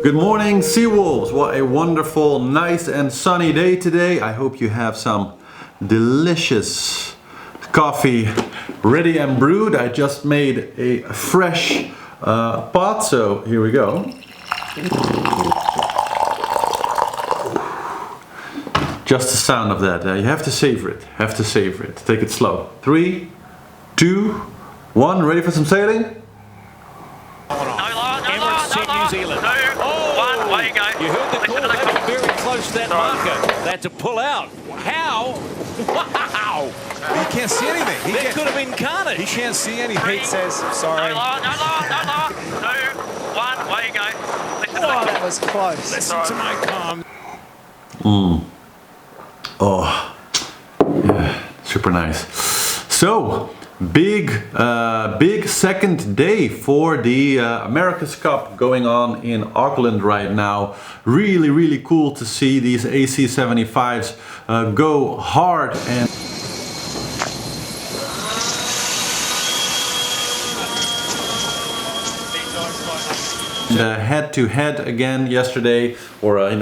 Good morning, Seawolves. What a wonderful, nice and sunny day today. I hope you have some delicious coffee ready and brewed. I just made a fresh pot, so here we go. Just the sound of that. You have to savor it. Have to savor it. Take it slow. 3, 2, 1. Ready for some sailing? New Zealand. 2, 1, away you go. You heard the call, they were very close to that marker. They had to pull out. How? Wow! He can't see anything. That could have been carnage. He can't see anything. Pete says, sorry. No law. 2, 1, away you go. Listen oh, that was close. Listen to my calm. Oh, yeah, super nice. So, big second day for the America's Cup going on in Auckland right now. Really cool to see these AC75s go hard and head-to-head again yesterday, or in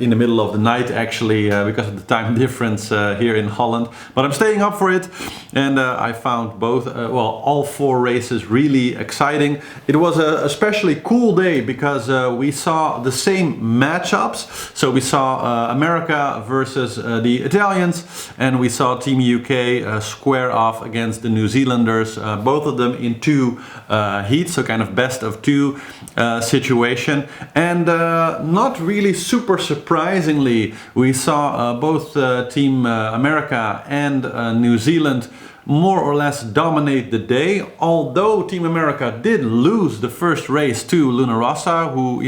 the middle of the night actually, because of the time difference here in Holland. But I'm staying up for it, and I found both, all 4 races really exciting. It was a especially cool day because we saw the same matchups. So we saw America versus the Italians, and we saw Team UK square off against the New Zealanders, both of them in 2 heats, so kind of best of 2 situation. And not really super surprisingly, we saw both Team America and New Zealand more or less dominate the day, although Team America did lose the first race to Luna Rossa, who,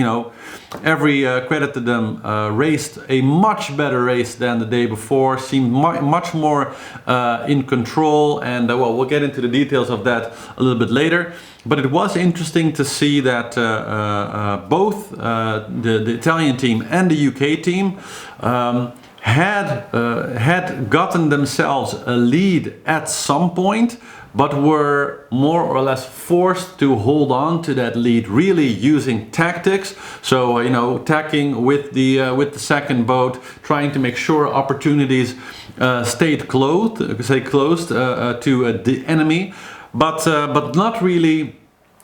every credit to them, raced a much better race than the day before, seemed much more in control, and we'll get into the details of that a little bit later. But it was interesting to see that both the Italian team and the UK team had gotten themselves a lead at some point, but were more or less forced to hold on to that lead, really using tactics. So tacking with the second boat, trying to make sure opportunities stay closed to the enemy, but not really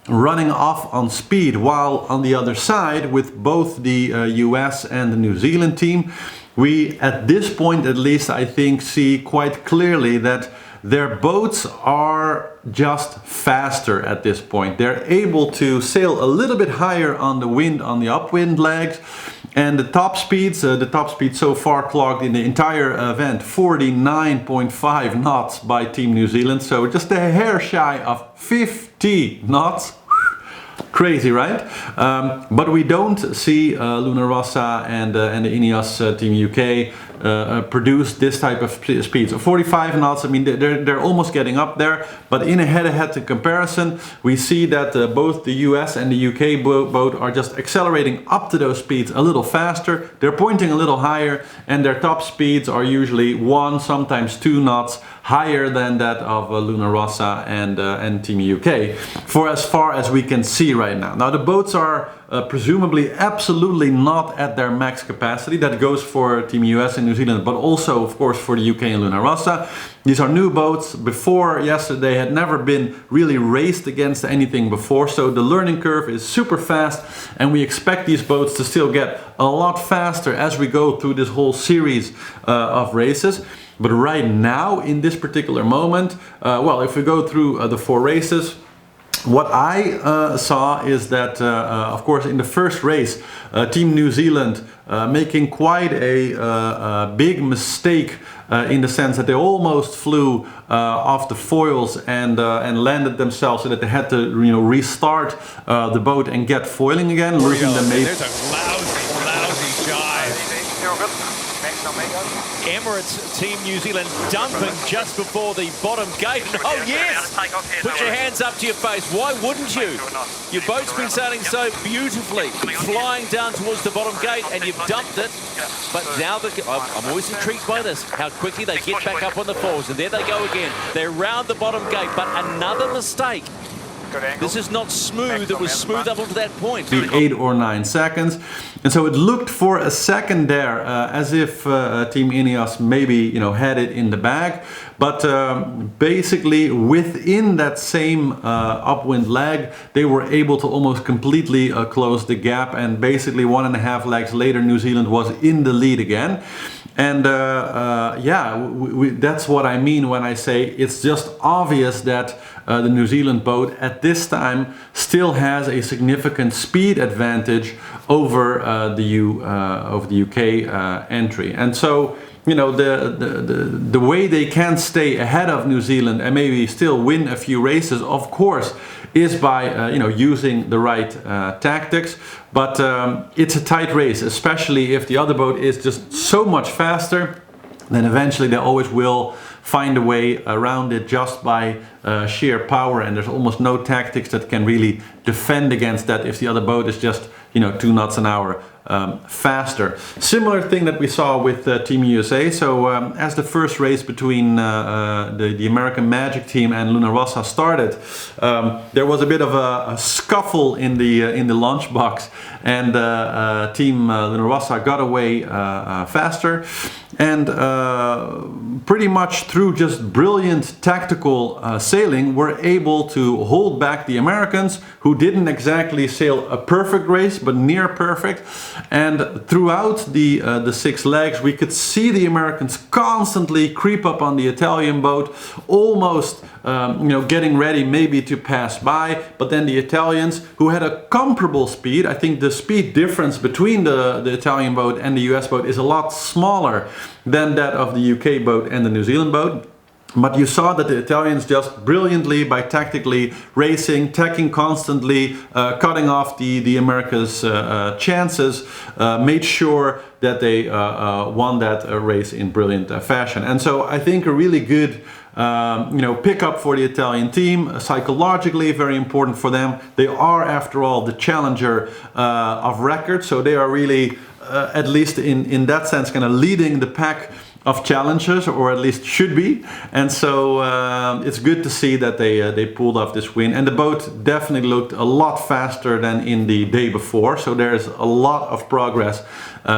running off on speed. While on the other side, with both the US and the New Zealand team, we at this point at least, I think, see quite clearly that their boats are just faster at this point. They're able to sail a little bit higher on the wind, on the upwind legs, and the top speed so far clocked in the entire event 49.5 knots by Team New Zealand, so just a hair shy of 50 knots. Crazy, right? But we don't see Luna Rossa and the Ineos Team UK produce this type of speed. So 45 knots, I mean, they're almost getting up there, but in a head-to-head comparison, we see that both the US and the UK boat are just accelerating up to those speeds a little faster. They're pointing a little higher, and their top speeds are usually 1, sometimes 2 knots higher than that of Luna Rossa and Team UK, for as far as we can see right now. Now the boats are presumably absolutely not at their max capacity. That goes for Team US and New Zealand, but also of course for the UK and Luna Rossa. These are new boats. Before yesterday had never been really raced against anything before, so the learning curve is super fast, and we expect these boats to still get a lot faster as we go through this whole series of races. But right now, in this particular moment, if we go through the 4 races, what I saw is that, of course, in the first race, Team New Zealand making quite a big mistake in the sense that they almost flew off the foils and landed themselves, so that they had to restart the boat and get foiling again, losing the mate. There's a lousy dive. Emirates Team New Zealand dumping just before the bottom gate. Oh yes! Put your hands up to your face. Why wouldn't you? Your boat's been sailing so beautifully, flying down towards the bottom gate, and you've dumped it. But now I'm always intrigued by this, how quickly they get back up on the falls. And there they go again. They're round the bottom gate, but another mistake This is not smooth. It was smooth up until that point. 8 or 9 seconds. And so it looked for a second there as if Team Ineos maybe had it in the bag. But basically within that same upwind leg, they were able to almost completely close the gap. And basically 1.5 legs later, New Zealand was in the lead again. And yeah, that's what I mean when I say it's just obvious that the New Zealand boat at this time still has a significant speed advantage over the UK entry. And so, the way they can stay ahead of New Zealand and maybe still win a few races, of course, is by using the right tactics. But it's a tight race, especially if the other boat is just so much faster. Then eventually they always will find a way around it just by sheer power, and there's almost no tactics that can really defend against that if the other boat is just 2 knots an hour faster. Similar thing that we saw with Team USA. So as the first race between the American Magic team and Luna Rossa started, there was a bit of a scuffle in the launch box, and Team Luna Rossa got away faster, and pretty much through just brilliant tactical sailing were able to hold back the Americans, who didn't exactly sail a perfect race but near perfect. And throughout the 6 legs we could see the Americans constantly creep up on the Italian boat, almost getting ready maybe to pass by. But then the Italians, who had a comparable speed, I think the speed difference between the Italian boat and the US boat is a lot smaller than that of the UK boat and the New Zealand boat. But you saw that the Italians just brilliantly, by tactically racing, tacking constantly, cutting off the Americas' chances, made sure that they won that race in brilliant fashion. And so I think a really good pickup for the Italian team, psychologically very important for them. They are, after all, the challenger of record, so they are really, at least in that sense, kind of leading the pack of challengers, or at least should be. And so it's good to see that they pulled off this win, and the boat definitely looked a lot faster than in the day before, so there's a lot of progress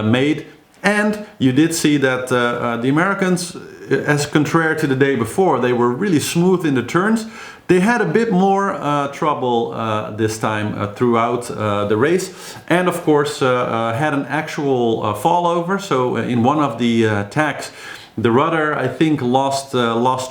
made. And you did see that the Americans, as contrary to the day before, they were really smooth in the turns. They had a bit more trouble this time throughout the race, and of course had an actual fallover. So in one of the tacks, the rudder, I think, lost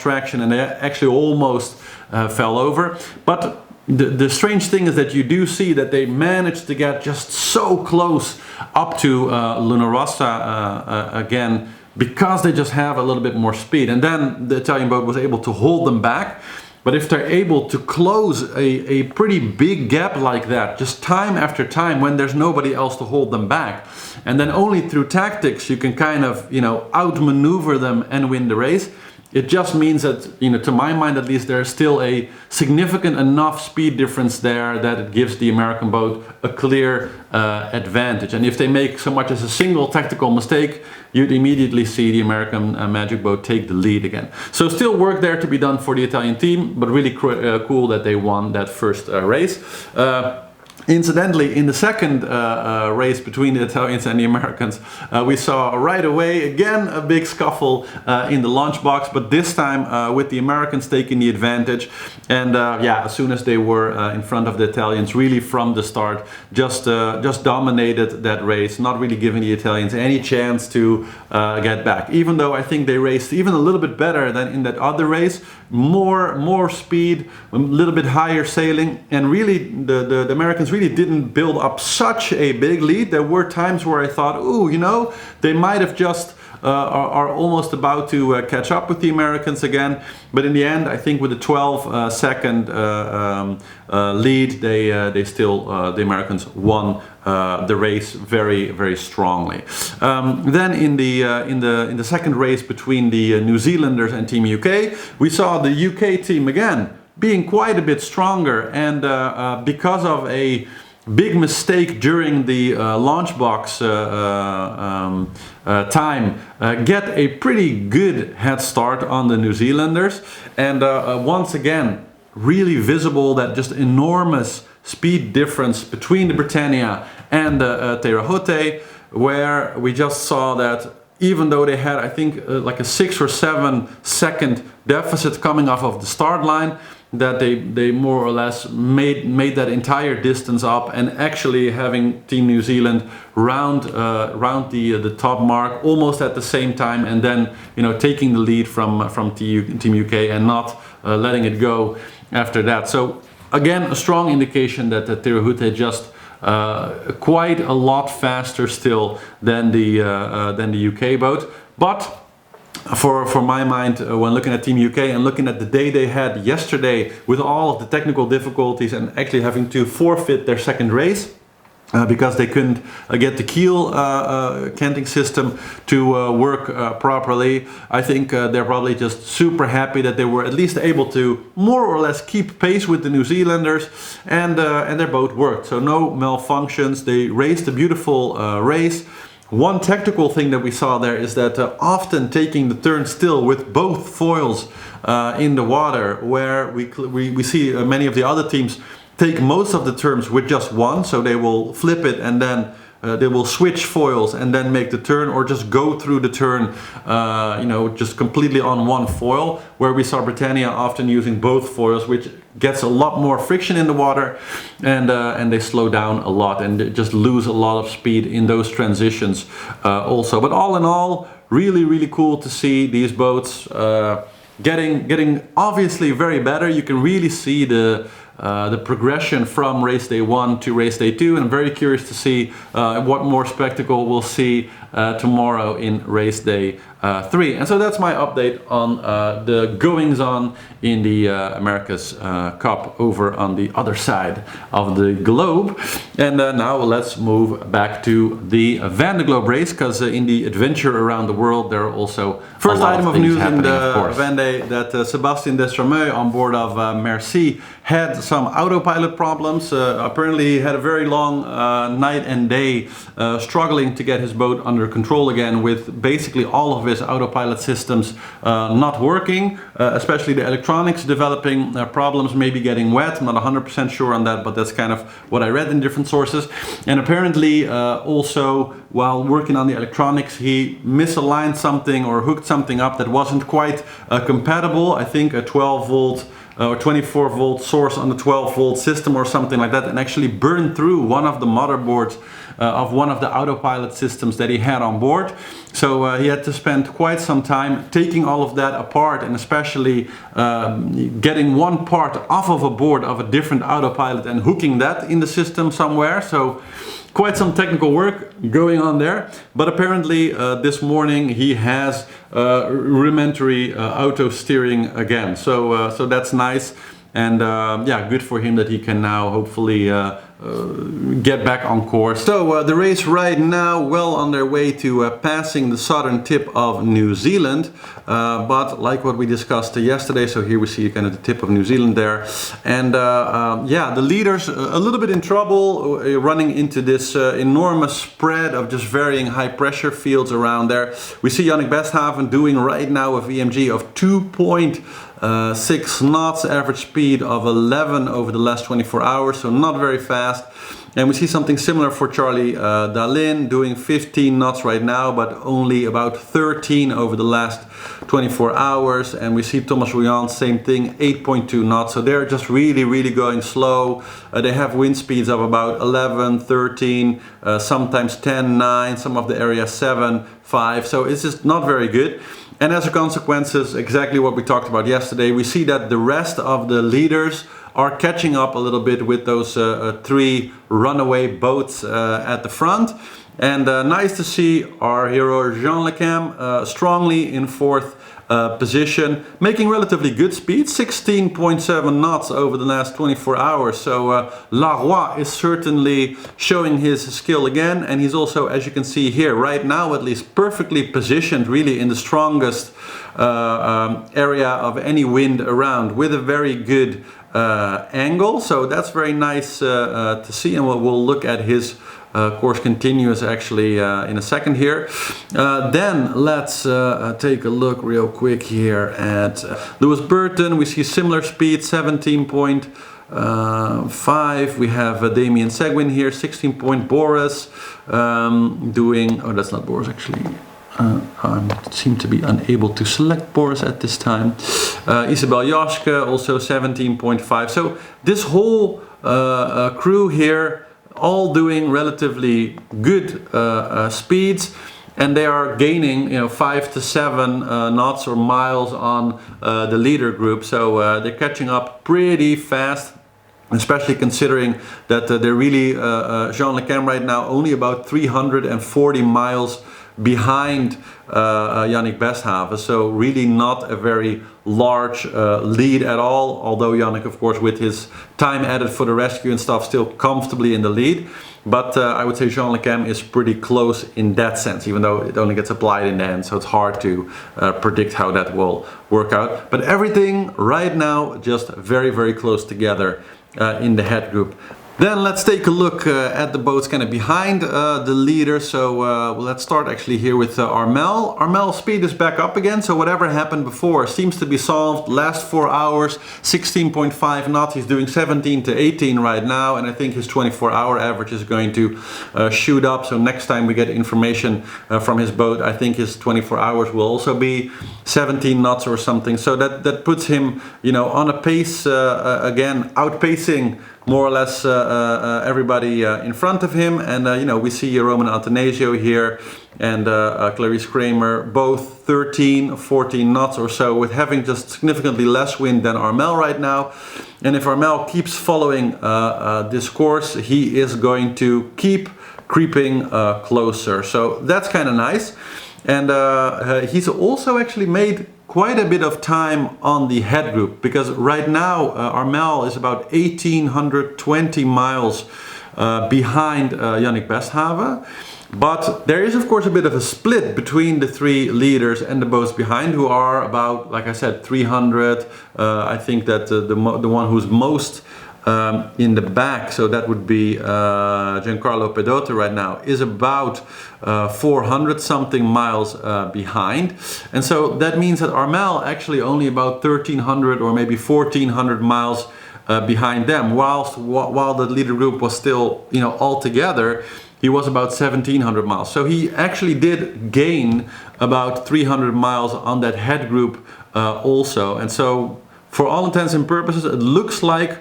traction, and they actually almost fell over. But the strange thing is that you do see that they managed to get just so close up to Luna Rossa again, because they just have a little bit more speed. And then the Italian boat was able to hold them back. But if they're able to close a pretty big gap like that, just time after time, when there's nobody else to hold them back, and then only through tactics you can kind of, outmaneuver them and win the race, it just means that, to my mind at least, there's still a significant enough speed difference there that it gives the American boat a clear advantage. And if they make so much as a single tactical mistake, you'd immediately see the American Magic boat take the lead again. So still work there to be done for the Italian team, but really cool that they won that first race. Incidentally, in the second race between the Italians and the Americans, we saw right away again a big scuffle in the launch box, but this time with the Americans taking the advantage. And yeah, as soon as they were in front of the Italians, really from the start, just dominated that race, not really giving the Italians any chance to get back. Even though I think they raced even a little bit better than in that other race, more speed, a little bit higher sailing, and really the Americans really didn't build up such a big lead. There were times where I thought, ooh, they might have just are almost about to catch up with the Americans again. But in the end, I think with a 12-second lead, they still, the Americans won the race very, very strongly. Then in the second race between the New Zealanders and Team UK, we saw the UK team again being quite a bit stronger, and because of a big mistake during the launch box time, get a pretty good head start on the New Zealanders. And once again, really visible, that just enormous speed difference between the Britannia and the Te Rehutai, where we just saw that even though they had, I think, like a 6 or 7 second deficit coming off of the start line, that they more or less made that entire distance up, and actually having Team New Zealand round the top mark almost at the same time, and then taking the lead from Team UK and not letting it go after that. So again, a strong indication that the Te Rehutai just quite a lot faster still than the UK boat. But for my mind, when looking at Team UK and looking at the day they had yesterday with all of the technical difficulties and actually having to forfeit their second race because they couldn't get the keel canting system to work properly, I think they're probably just super happy that they were at least able to more or less keep pace with the New Zealanders, and their boat worked. So no malfunctions. They raced a beautiful race. One technical thing that we saw there is that often taking the turn still with both foils in the water, where we see many of the other teams take most of the turns with just one, so they will flip it and then they will switch foils and then make the turn, or just go through the turn just completely on one foil, where we saw Britannia often using both foils, which gets a lot more friction in the water, and they slow down a lot and they just lose a lot of speed in those transitions also. But all in all, really cool to see these boats getting obviously very better. You can really see the progression from race day 1 to race day 2, and I'm very curious to see what more spectacle we'll see tomorrow in race day 3. And so that's my update on the goings on in the America's Cup over on the other side of the globe. And now let's move back to the Vendée Globe race, because in the adventure around the world there are also first item of news in the Vendée that Sébastien Destremeux on board of Merci had some autopilot problems. Apparently he had a very long night and day struggling to get his boat under control again, with basically all of his autopilot systems not working, especially the electronics developing problems, maybe getting wet. I'm not 100% sure on that, but that's kind of what I read in different sources. And apparently also while working on the electronics, he misaligned something or hooked something up that wasn't quite compatible. I think a 12 volt or 24 volt source on the 12 volt system or something like that, and actually burned through one of the motherboards of one of the autopilot systems that he had on board. So he had to spend quite some time taking all of that apart, and especially getting one part off of a board of a different autopilot and hooking that in the system somewhere. So quite some technical work going on there. But apparently this morning he has rudimentary auto steering again. So that's nice. And yeah, good for him that he can now hopefully get back on course. So the race right now well on their way to passing the southern tip of New Zealand, but like what we discussed yesterday, so here we see kind of the tip of New Zealand there, and yeah, the leaders a little bit in trouble running into this enormous spread of just varying high pressure fields around there. We see Yannick Besthaven doing right now a VMG of 2.6 knots, average speed of 11 over the last 24 hours, so not very fast. And we see something similar for Charlie Dalin doing 15 knots right now, but only about 13 over the last 24 hours. And we see Thomas Rouillant, same thing, 8.2 knots. So they're just really going slow. They have wind speeds of about 11, 13, sometimes 10, 9, some of the area 7, 5. So it's just not very good. And as a consequence, exactly what we talked about yesterday, we see that the rest of the leaders are catching up a little bit with those 3 runaway boats at the front. And nice to see our hero Jean Lecam strongly in 4th position, making relatively good speed, 16.7 knots over the last 24 hours. So Laroy is certainly showing his skill again, and he's also, as you can see here, right now at least, perfectly positioned really in the strongest area of any wind around, with a very good angle, so that's very nice to see, and we'll look at his course continuous actually in a second here. Then let's take a look real quick here at Lewis Burton. We see similar speed, 17.5. We have Damien Seguin here, 16 point. Boris doing, oh, that's not Boris actually. I seem to be unable to select Boris at this time. Isabel Joske also 17.5. So this whole crew here all doing relatively good speeds, and they are gaining 5 to 7 knots or miles on the leader group. So they're catching up pretty fast, especially considering that they're really Jean Le Cam right now only about 340 miles behind Yannick Besthaven, so really not a very large lead at all, although Yannick, of course, with his time added for the rescue and stuff, still comfortably in the lead. But I would say Jean Le Cam is pretty close in that sense, even though it only gets applied in the end, so it's hard to predict how that will work out. But everything right now just very, very close together in the head group. Then let's take a look at the boats kind of behind the leader. So let's start actually here with Armel. Armel's speed is back up again, so whatever happened before seems to be solved. Last 4 hours, 16.5 knots. He's doing 17 to 18 right now, and I think his 24-hour average is going to shoot up. So next time we get information from his boat, I think his 24 hours will also be 17 knots or something. So that puts him, on a pace again, outpacing more or less everybody in front of him. And we see Roman Atanasio here and Clarice Kramer, both 13, 14 knots or so, with having just significantly less wind than Armel right now. And if Armel keeps following this course, he is going to keep creeping closer. So that's kind of nice. And he's also actually made quite a bit of time on the head group, because right now Armel is about 1,820 miles behind Yannick Besthaven. But there is of course a bit of a split between the three leaders and the boats behind, who are about, like I said, 300. I think that the one who's most in the back, so that would be Giancarlo Pedotto right now, is about 400 something miles behind. And so that means that Armel actually only about 1,300 or maybe 1,400 miles behind them, while the leader group was still, all together, he was about 1,700 miles. So he actually did gain about 300 miles on that head group also. And so for all intents and purposes, it looks like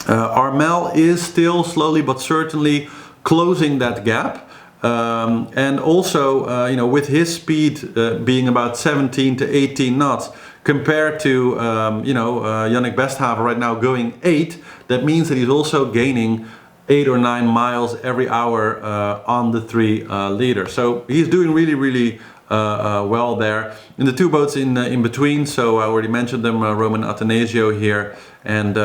Armel is still slowly but certainly closing that gap. And also, with his speed being about 17 to 18 knots compared to, Yannick Besthaven right now going 8, that means that he's also gaining 8 or 9 miles every hour on the three leaders. So he's doing really, really well there. In the two boats in between, so I already mentioned them, Roman Atanasio here, and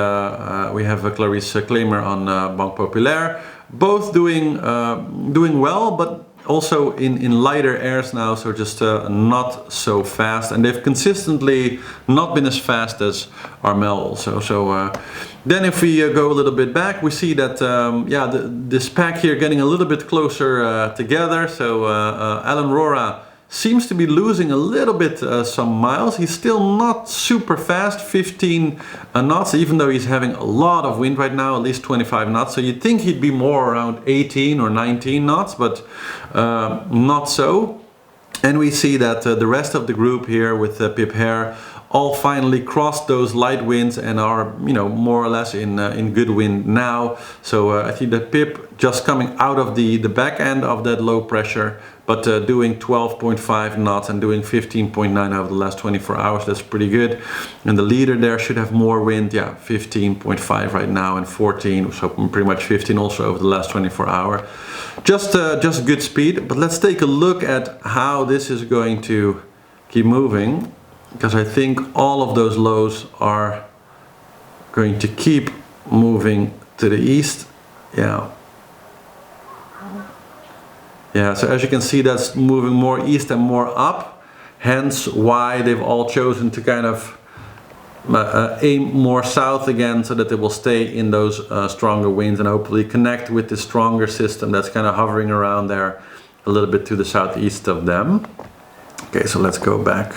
we have Clarice Kramer on Banque Populaire, both doing well, but also in lighter airs now, so just not so fast, and they've consistently not been as fast as Armel also. So then if we go a little bit back, we see that this pack here getting a little bit closer together. So Alan Rora seems to be losing a little bit some miles. He's still not super fast, 15 knots, even though he's having a lot of wind right now, at least 25 knots. So you'd think he'd be more around 18 or 19 knots, but not so. And we see that the rest of the group here with Pip Hare all finally crossed those light winds and are, more or less in good wind now. So I think that Pip just coming out of the back end of that low pressure, but doing 12.5 knots and doing 15.9 over the last 24 hours. That's pretty good. And the leader there should have more wind, 15.5 right now and 14, so pretty much 15 also over the last 24 hours. Just good speed. But let's take a look at how this is going to keep moving, because I think all of those lows are going to keep moving to the east. Yeah, so as you can see, that's moving more east and more up, hence why they've all chosen to kind of aim more south again so that they will stay in those stronger winds and hopefully connect with the stronger system that's kind of hovering around there a little bit to the southeast of them. Okay, so let's go back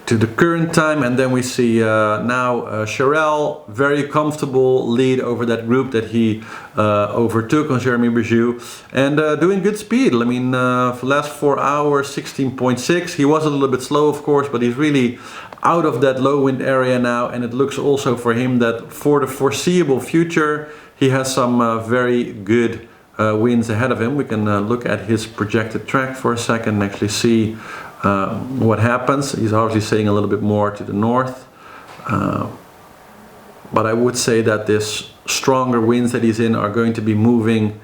to the current time, and then we see now Charel, very comfortable lead over that group that he overtook on Jeremy Berjou, and doing good speed. I mean, for the last 4 hours, 16.6. He was a little bit slow, of course, but he's really out of that low wind area now, and it looks also for him that for the foreseeable future, he has some very good winds ahead of him. We can look at his projected track for a second and actually see what happens. He's obviously staying a little bit more to the north, but I would say that this stronger winds that he's in are going to be moving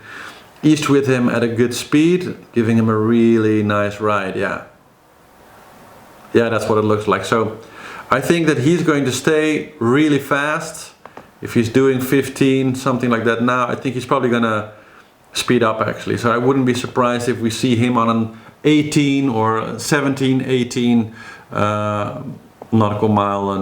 east with him at a good speed, giving him a really nice ride. Yeah, that's what it looks like. So I think that he's going to stay really fast. If he's doing 15, something like that now, I think he's probably gonna speed up actually. So I wouldn't be surprised if we see him on an 18 or 17, 18 nautical mile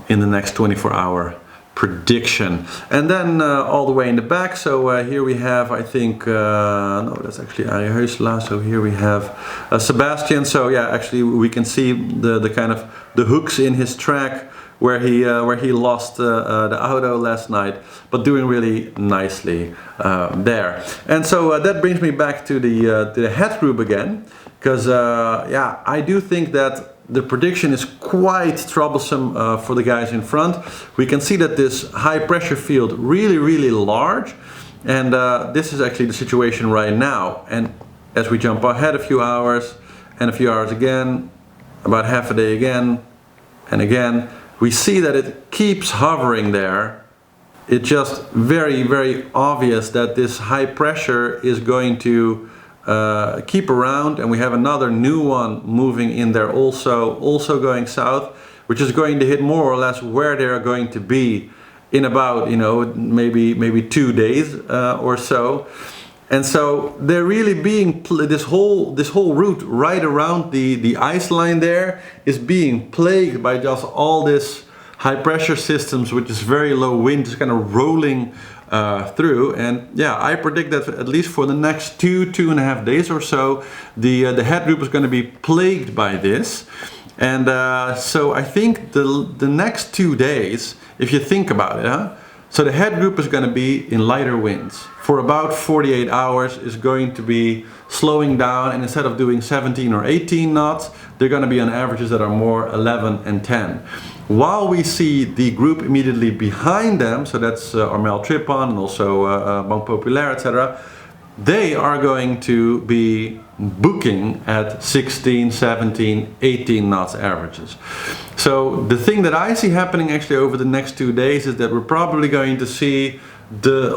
in the next 24-hour prediction. And then all the way in the back, so here we have, I think, no, that's actually Arie Heusela. So here we have Sebastian. So yeah, actually we can see the kind of the hooks in his track where he lost the auto last night, but doing really nicely there. And so that brings me back to the head group again, because yeah, I do think that the prediction is quite troublesome for the guys in front. We can see that this high pressure field really large, and this is actually the situation right now. And as we jump ahead a few hours and a few hours again, about half a day again and again, we see that it keeps hovering there. It's just very obvious that this high pressure is going to keep around, and we have another new one moving in there also going south, which is going to hit more or less where they're going to be in about, you know, maybe 2 days or so. And so they're really being this whole route right around the ice line there is being plagued by just all this high pressure systems, which is very low wind, just kind of rolling through. And yeah, I predict that at least for the next 2.5 days or so, the head group is going to be plagued by this. And so I think the next 2 days, if you think about it, huh? So the head group is going to be in lighter winds. For about 48 hours is going to be slowing down, and instead of doing 17 or 18 knots, they're going to be on averages that are more 11 and 10. While we see the group immediately behind them, so that's Armel Tripon and also Banque Populaire, etc., they are going to be booking at 16, 17, 18 knots averages. So the thing that I see happening actually over the next 2 days is that we're probably going to see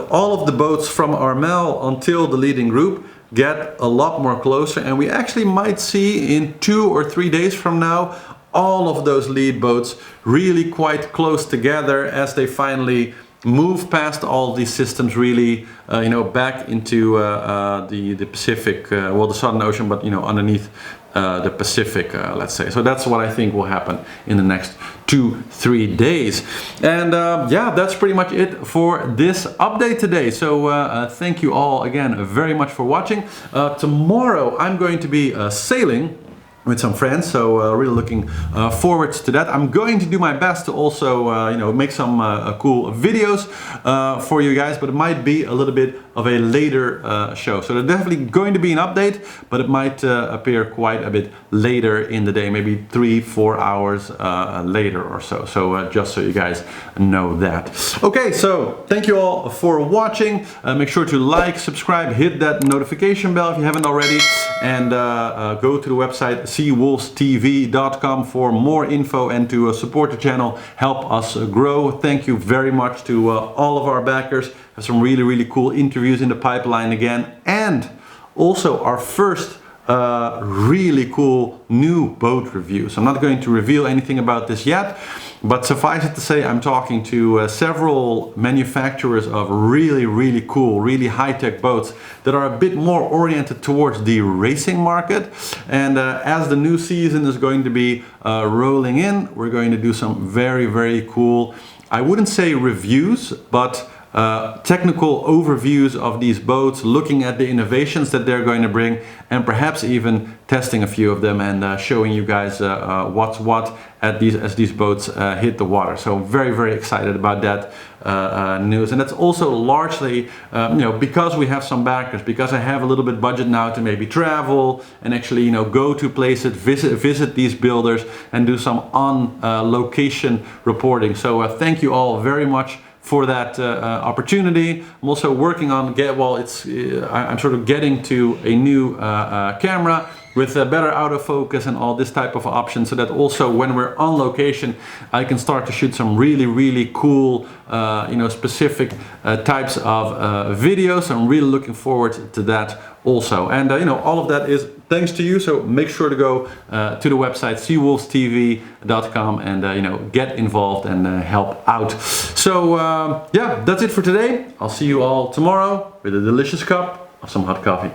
all of the boats from Armel until the leading group get a lot more closer, and we actually might see in 2 or 3 days from now all of those lead boats really quite close together as they finally move past all these systems, really, you know, back into the Pacific, well, the Southern Ocean, but, you know, underneath the Pacific, let's say. So that's what I think will happen in the next 2-3 days. And yeah, that's pretty much it for this update today. So thank you all again very much for watching. Tomorrow I'm going to be sailing with some friends, so really looking forward to that. I'm going to do my best to also you know, make some cool videos for you guys, but it might be a little bit of a later show. So there's definitely going to be an update, but it might appear quite a bit later in the day, maybe 3-4 hours later or so. So just so you guys know that. Okay, so thank you all for watching. Make sure to like, subscribe, hit that notification bell if you haven't already, and go to the website seawolvestv.com for more info and to support the channel, help us grow. Thank you very much to all of our backers. Have some really cool interviews in the pipeline again, and also our first really cool new boat reviews. I'm not going to reveal anything about this yet, but suffice it to say, I'm talking to several manufacturers of really cool, really high-tech boats that are a bit more oriented towards the racing market. And as the new season is going to be rolling in, we're going to do some very cool, I wouldn't say reviews, but technical overviews of these boats, looking at the innovations that they're going to bring, and perhaps even testing a few of them and showing you guys what's what as these boats hit the water. So very excited about that news. And that's also largely because we have some backers, because I have a little bit budget now to maybe travel and actually go to places, visit these builders and do some on location reporting. So thank you all very much for that opportunity. I'm also working on I'm sort of getting to a new camera with a better autofocus and all this type of options, so that also when we're on location I can start to shoot some really cool specific types of videos. I'm really looking forward to that also. And all of that is thanks to you, so make sure to go to the website seawolvestv.com and get involved and help out. So yeah, that's it for today. I'll see you all tomorrow with a delicious cup of some hot coffee.